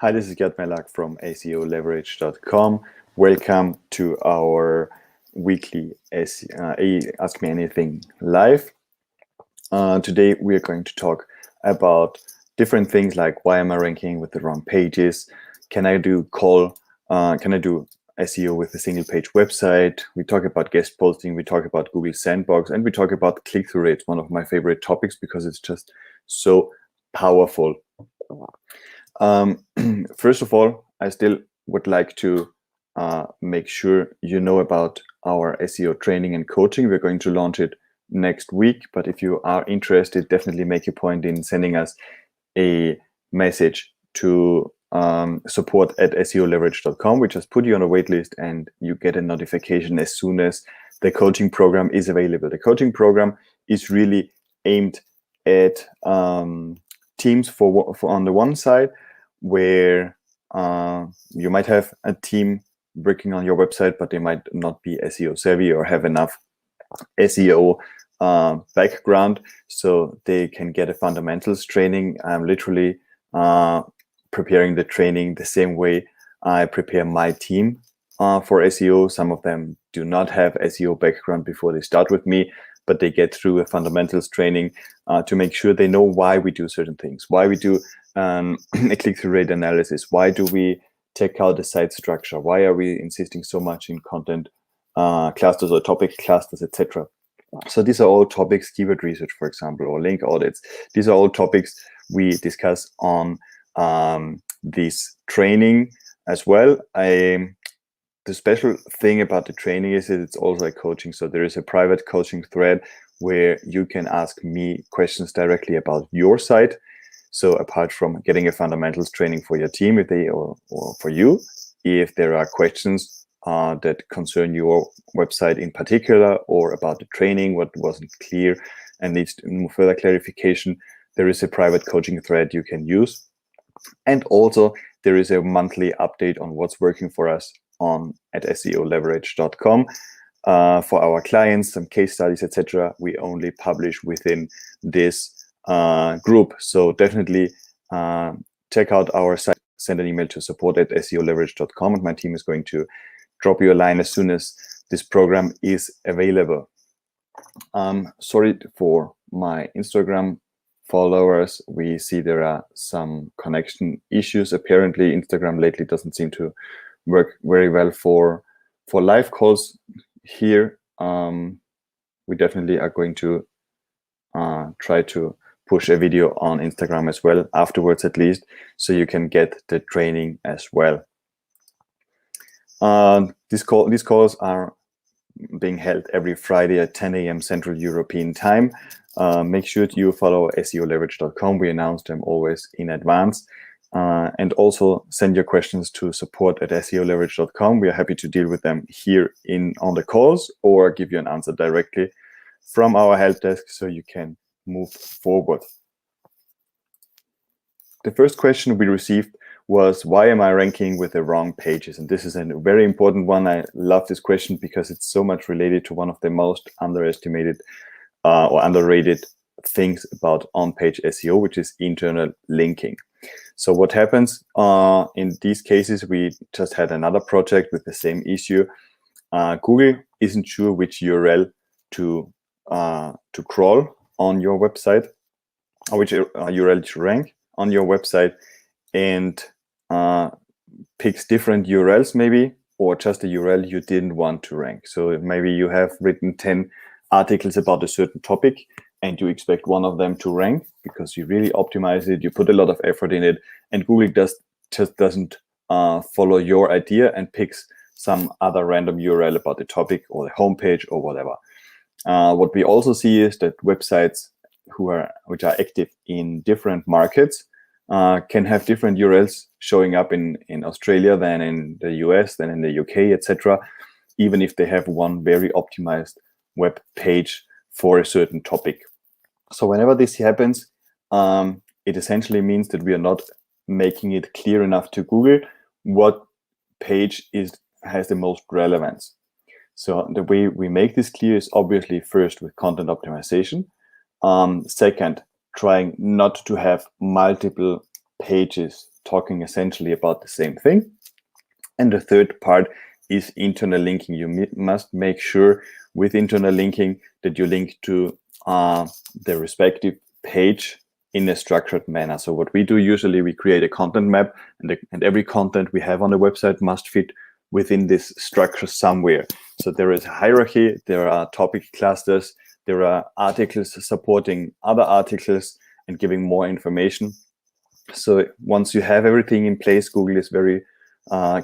Hi, this is Gerd Melak from SEO Leverage Stockholm. Welcome to our weekly Ask Me Anything live. Today we are going to talk about different things like why am I ranking with the wrong pages? Can I do SEO with a single page website? We talk about guest posting, we talk about Google Sandbox, and we talk about click-through rates, one of my favorite topics because it's just so powerful. First of all, I still would like to make sure you know about our SEO training and coaching. We're going to launch it next week, but if you are interested, definitely make a point in sending us a message to support@SEOleverage.com. We just put you on a wait list and you get a notification as soon as the coaching program is available. The coaching program is really aimed at teams for on the one side, where you might have a team working on your website, but they might not be SEO savvy or have enough SEO background, so they can get a fundamentals training. I'm literally preparing the training the same way I prepare my team for SEO. Some of them do not have SEO background before they start with me, but they get through a fundamentals training to make sure they know why we do certain things, why we do a click-through rate analysis, why do we take out the site structure, why are we insisting so much in content clusters or topic clusters, etc. So these are all topics, keyword research, for example, or link audits. These are all topics we discuss on this training as well. The special thing about the training is that it's also a coaching. So there is a private coaching thread where you can ask me questions directly about your site. So apart from getting a fundamentals training for your team, if they or for you, if there are questions that concern your website in particular, or about the training, what wasn't clear and needs further clarification, there is a private coaching thread you can use. And also there is a monthly update on what's working for us at SEOleverage.com. For our clients, some case studies, etc. we only publish within this group. So definitely check out our site, send an email to support@SEOleverage.com, and my team is going to drop you a line as soon as this program is available. Sorry for my Instagram followers. We see there are some connection issues. Apparently Instagram lately doesn't seem to work very well for live calls here. We definitely are going to try to push a video on Instagram as well, afterwards at least, so you can get the training as well. These calls are being held every Friday at 10 a.m. Central European time. Make sure you follow SEOleverage.com. We announce them always in advance. And also send your questions to support@SEOleverage.com. We are happy to deal with them here on the calls, or give you an answer directly from our help desk so you can move forward. The first question we received was, why am I ranking with the wrong pages? And this is a very important one. I love this question because it's so much related to one of the most underestimated or underrated things about on-page SEO, which is internal linking. So what happens in these cases, we just had another project with the same issue. Google isn't sure which URL to crawl on your website, or which URL to rank on your website, and picks different URLs maybe, or just a URL you didn't want to rank. So maybe you have written 10 articles about a certain topic and you expect one of them to rank because you really optimize it, you put a lot of effort in it, and Google just doesn't follow your idea and picks some other random URL about the topic or the homepage or whatever. What we also see is that websites which are active in different markets can have different URLs showing up in Australia than in the US, than in the UK, etc., even if they have one very optimized web page for a certain topic. So whenever this happens, it essentially means that we are not making it clear enough to Google what page has the most relevance. So the way we make this clear is obviously first with content optimization. Second, trying not to have multiple pages talking essentially about the same thing. And the third part is internal linking. You must make sure with internal linking that you link to the respective page in a structured manner. So what we do usually, we create a content map, and every content we have on the website must fit within this structure somewhere. So there is a hierarchy, there are topic clusters, there are articles supporting other articles and giving more information. So once you have everything in place, Google is very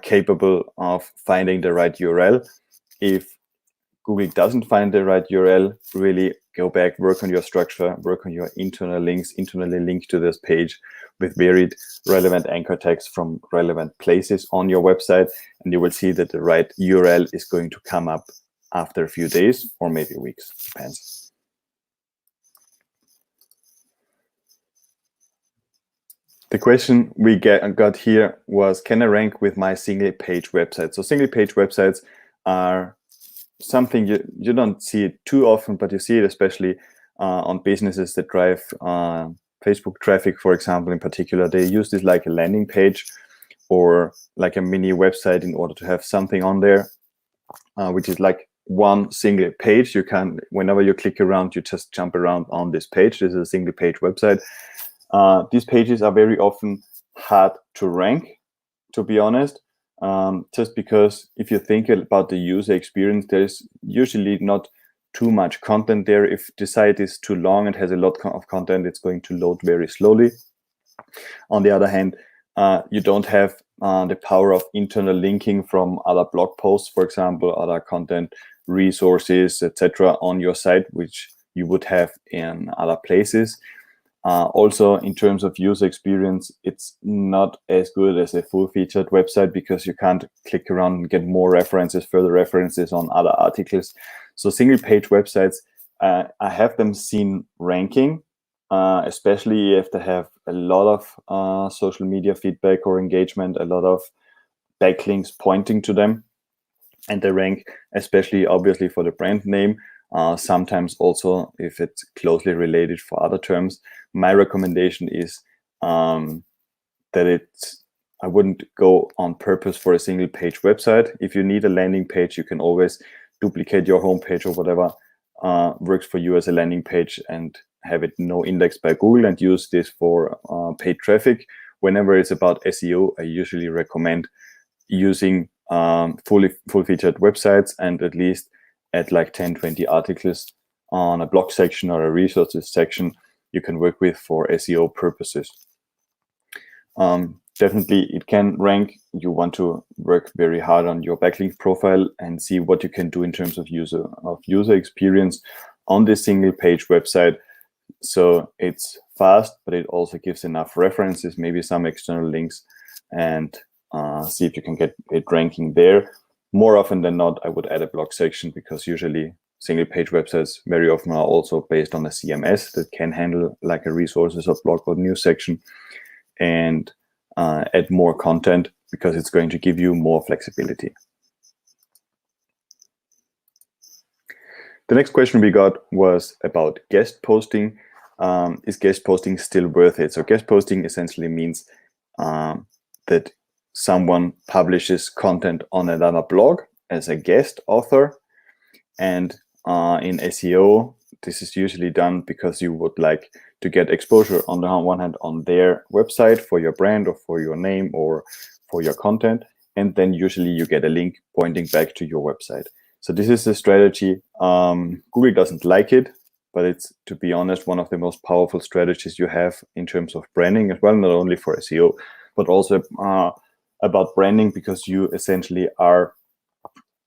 capable of finding the right URL. If Google doesn't find the right URL, really go back, work on your structure, work on your internal links, internally link to this page with varied relevant anchor tags from relevant places on your website, and you will see that the right URL is going to come up after a few days or maybe weeks, depends. The question we got here was, can I rank with my single page website? So single page websites are something you don't see it too often, but you see it especially on businesses that drive Facebook traffic, for example. In particular, they use this like a landing page or like a mini website in order to have something on there, which is like one single page. You can, whenever you click around, you just jump around on this page. This is a single page website. These pages are very often hard to rank, to be honest. Just because if you think about the user experience, there's usually not too much content there. If the site is too long and has a lot of content, it's going to load very slowly. On the other hand, you don't have the power of internal linking from other blog posts, for example, other content resources, etc. on your site, which you would have in other places. Also, in terms of user experience, it's not as good as a full-featured website because you can't click around and get more references, further references on other articles. So single-page websites, I have them seen ranking, especially if they have a lot of social media feedback or engagement, a lot of backlinks pointing to them, and they rank especially obviously for the brand name. Sometimes also if it's closely related for other terms. My recommendation is that I wouldn't go on purpose for a single page website. If you need a landing page, you can always duplicate your homepage or whatever works for you as a landing page and have it no indexed by Google and use this for paid traffic. Whenever it's about SEO, I usually recommend using full-featured websites and at least at like 10-20 articles on a blog section or a resources section you can work with for SEO purposes. Definitely it can rank. You want to work very hard on your backlink profile and see what you can do in terms of user experience on this single page website. So it's fast, but it also gives enough references, maybe some external links, and see if you can get it ranking there. More often than not, I would add a blog section because usually single page websites very often are also based on a CMS that can handle like a resources or blog or news section, and add more content because it's going to give you more flexibility. The next question we got was about guest posting. Is guest posting still worth it? So guest posting essentially means that someone publishes content on another blog as a guest author. And in SEO, this is usually done because you would like to get exposure on the one hand on their website for your brand or for your name or for your content. And then usually you get a link pointing back to your website. So this is a strategy. Google doesn't like it, but it's, to be honest, one of the most powerful strategies you have in terms of branding as well, not only for SEO, but also about branding, because you essentially are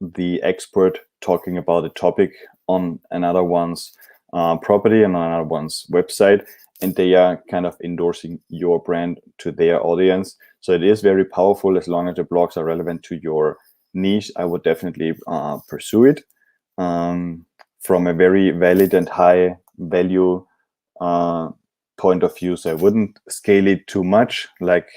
the expert talking about a topic on another one's property and on another one's website, and they are kind of endorsing your brand to their audience. So it is very powerful. As long as the blogs are relevant to your niche, I would definitely pursue it from a very valid and high value point of view. So I wouldn't scale it too much, like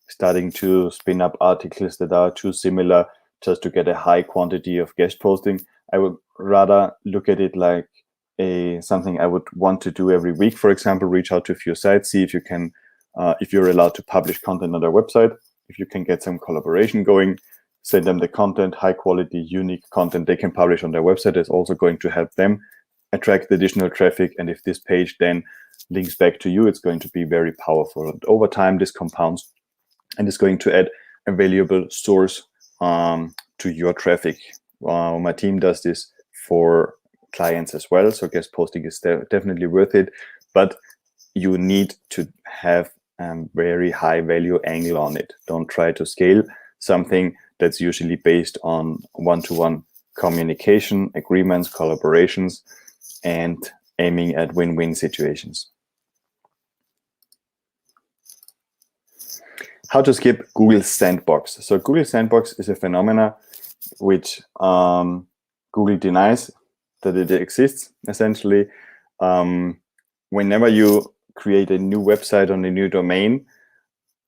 starting to spin up articles that are too similar just to get a high quantity of guest posting. I would rather look at it like something I would want to do every week. For example, reach out to a few sites, see if you can if you're allowed to publish content on their website, if you can get some collaboration going, send them the content, high quality, unique content they can publish on their website, is also going to help them attract additional traffic. And if this page then links back to you, it's going to be very powerful. And over time, this compounds and is going to add a valuable source to your traffic. My team does this for clients as well. So guest posting is definitely worth it, but you need to have a very high value angle on it. Don't try to scale something that's usually based on one-to-one communication, agreements, collaborations, and aiming at win-win situations. How to skip Google Sandbox. So Google Sandbox is a phenomena which Google denies that it exists. Essentially, whenever you create a new website on a new domain,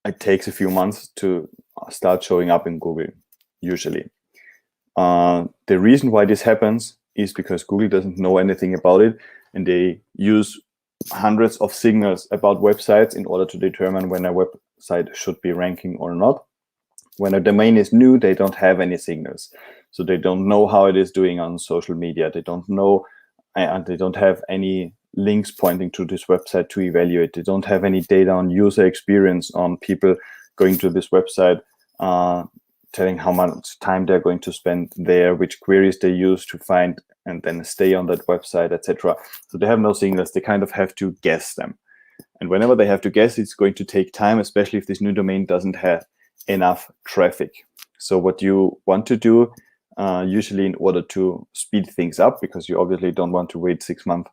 it takes a few months to start showing up in Google, usually. The reason why this happens is because Google doesn't know anything about it, and they use hundreds of signals about websites in order to determine when a website should be ranking or not. When a domain is new, they don't have any signals. So they don't know how it is doing on social media. They don't know, and they don't have any links pointing to this website to evaluate. They don't have any data on user experience, on people going to this website, telling how much time they're going to spend there, which queries they use to find and then stay on that website, etc. So they have no signals. They kind of have to guess them. And whenever they have to guess, it's going to take time, especially if this new domain doesn't have enough traffic. So what you want to do, usually in order to speed things up, because you obviously don't want to wait 6 months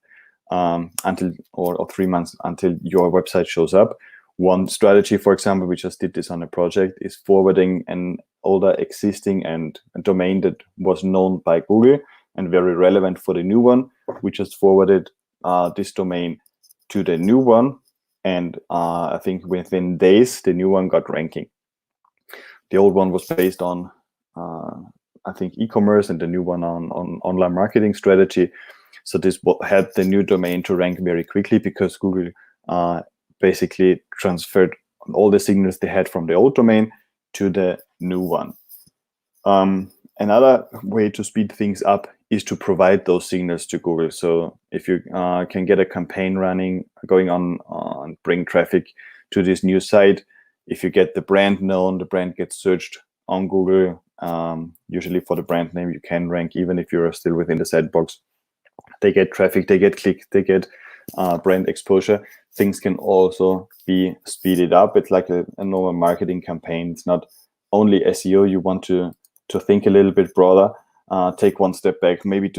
until or 3 months until your website shows up. One strategy, for example, we just did this on a project, is forwarding an older existing and a domain that was known by Google and very relevant for the new one. We just forwarded this domain to the new one, and I think within days the new one got ranking. The old one was based on I think e-commerce, and the new one on online marketing strategy. So this helped the new domain to rank very quickly, because Google basically transferred all the signals they had from the old domain to the new one. Another way to speed things up is to provide those signals to Google. So if you can get a campaign going on, bring traffic to this new site, if you get the brand known, the brand gets searched on Google. Usually for the brand name, you can rank even if you're still within the sandbox. They get traffic, they get click, they get brand exposure. Things can also be speeded up. It's like a normal marketing campaign. It's not only SEO. You want to think a little bit broader. Take one step back, maybe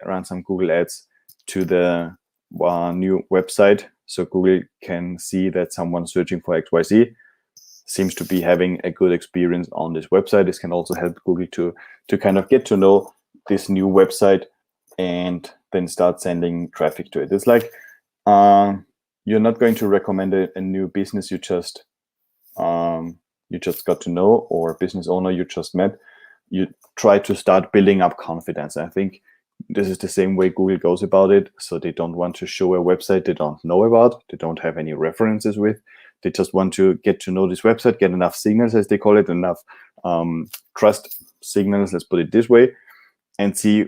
run some Google ads to the new website, so Google can see that someone searching for XYZ seems to be having a good experience on this website. This can also help Google to kind of get to know this new website and then start sending traffic to it. It's like you're not going to recommend a new business you just got to know, or a business owner you just met. You try to start building up confidence. I think this is the same way Google goes about it. So they don't want to show a website they don't know about, they don't have any references with. They just want to get to know this website, get enough signals, as they call it, enough trust signals, let's put it this way, and see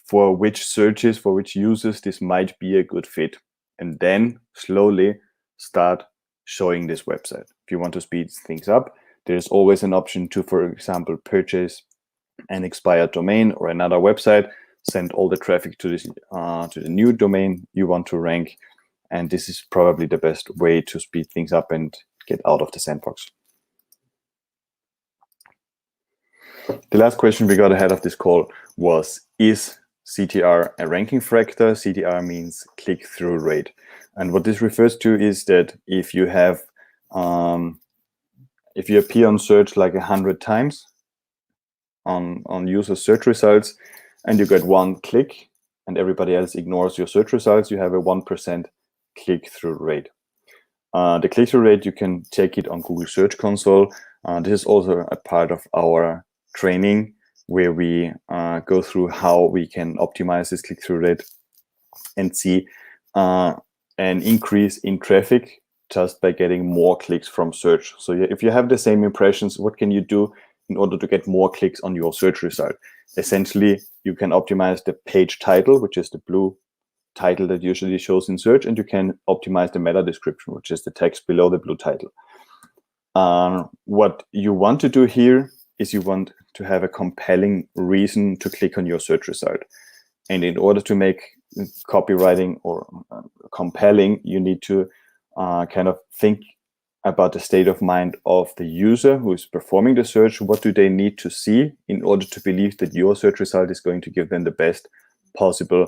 for which searches, for which users this might be a good fit. And then slowly start showing this website. If you want to speed things up, there's always an option to, for example, purchase an expired domain or another website, send all the traffic to this to the new domain you want to rank. And this is probably the best way to speed things up and get out of the sandbox. The last question we got ahead of this call was, is CTR a ranking factor? CTR means click-through rate. And what this refers to is that if you have, if you appear on search like 100 times on user search results, and you get 1 click and everybody else ignores your search results, you have a 1% click-through rate. The click-through rate, you can check it on Google Search Console. This is also a part of our training, where we go through how we can optimize this click-through rate and see an increase in traffic just by getting more clicks from search. So if you have the same impressions, what can you do in order to get more clicks on your search result? Essentially, you can optimize the page title, which is the blue title that usually shows in search, and you can optimize the meta description, which is the text below the blue title. What you want to do here is you want to have a compelling reason to click on your search result. And in order to make copywriting or compelling, you need to kind of think about the state of mind of the user who is performing the search. What do they need to see in order to believe that your search result is going to give them the best possible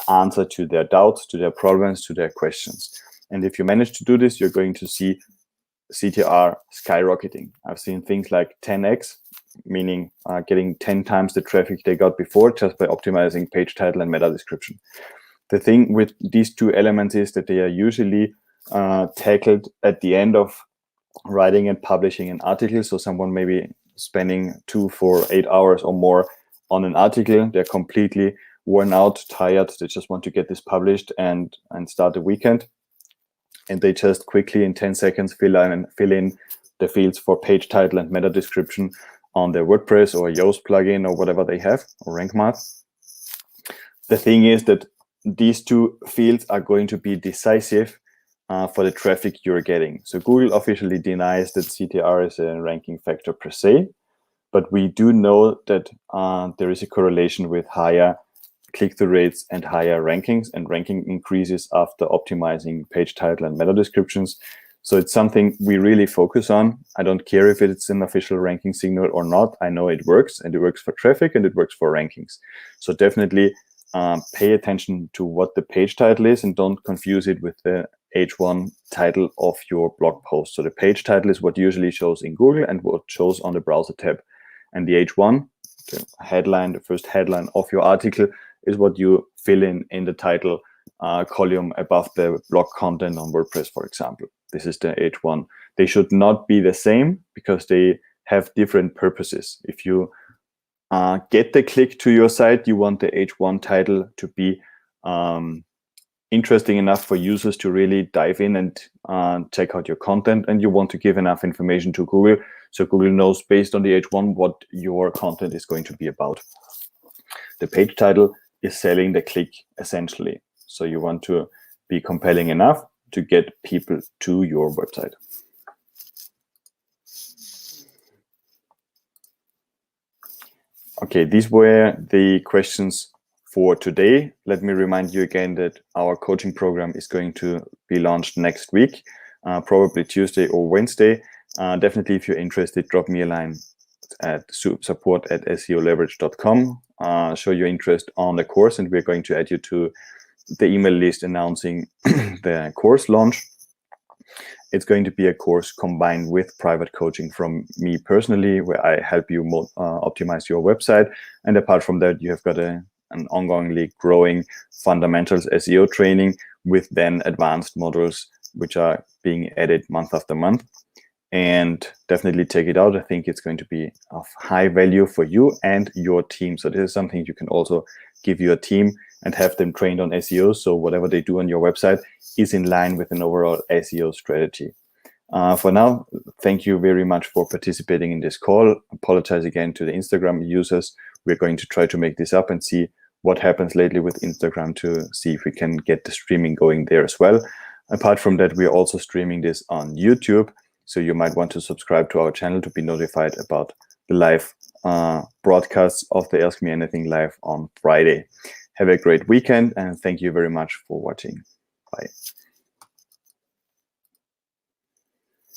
answer to their doubts, to their problems, to their questions? And if you manage to do this, you're going to see CTR skyrocketing. I've seen things like 10x, meaning getting 10 times the traffic they got before just by optimizing page title and meta description. The thing with these two elements is that they are usually tackled at the end of writing and publishing an article. So someone may be spending 2, 4, 8 hours or more on an article. They're completely worn out, tired. They just want to get this published and start the weekend. And they just quickly in 10 seconds fill in the fields for page title and meta description on their WordPress or Yoast plugin or whatever they have, or RankMath. The thing is that these two fields are going to be decisive for the traffic you're getting. So Google officially denies that CTR is a ranking factor per se, but we do know that there is a correlation with higher click-through rates and higher rankings, and ranking increases after optimizing page title and meta descriptions. So it's something we really focus on. I don't care if it's an official ranking signal or not. I know it works, and it works for traffic and it works for rankings. So definitely pay attention to what the page title is and don't confuse it with the H1 title of your blog post. So the page title is what usually shows in Google and what shows on the browser tab. And the H1, the headline, the first headline of your article, is what you fill in the title column above the blog content on WordPress, for example. This is the H1. They should not be the same because they have different purposes. If you get the click to your site, you want the H1 title to be interesting enough for users to really dive in and check out your content, and you want to give enough information to Google so Google knows based on the H1 what your content is going to be about. The page title is selling the click essentially. So you want to be compelling enough to get people to your website. Okay, these were the questions for today. Let me remind you again that our coaching program is going to be launched next week, probably Tuesday or Wednesday. Definitely, if you're interested, drop me a line at support@seoleverage.com. Show your interest on the course, and we're going to add you to the email list announcing the course launch. It's going to be a course combined with private coaching from me personally, where I help you optimize your website. And apart from that, you have got an ongoingly growing fundamentals SEO training with then advanced modules, which are being added month after month. And definitely take it out. I think it's going to be of high value for you and your team. So this is something you can also give your team and have them trained on SEO. So whatever they do on your website is in line with an overall SEO strategy. For now, thank you very much for participating in this call. Apologize again to the Instagram users. We're going to try to make this up and see what happens lately with Instagram to see if we can get the streaming going there as well. Apart from that, we are also streaming this on YouTube. So you might want to subscribe to our channel to be notified about the live broadcasts of the Ask Me Anything live on Friday. Have a great weekend, and thank you very much for watching. Bye.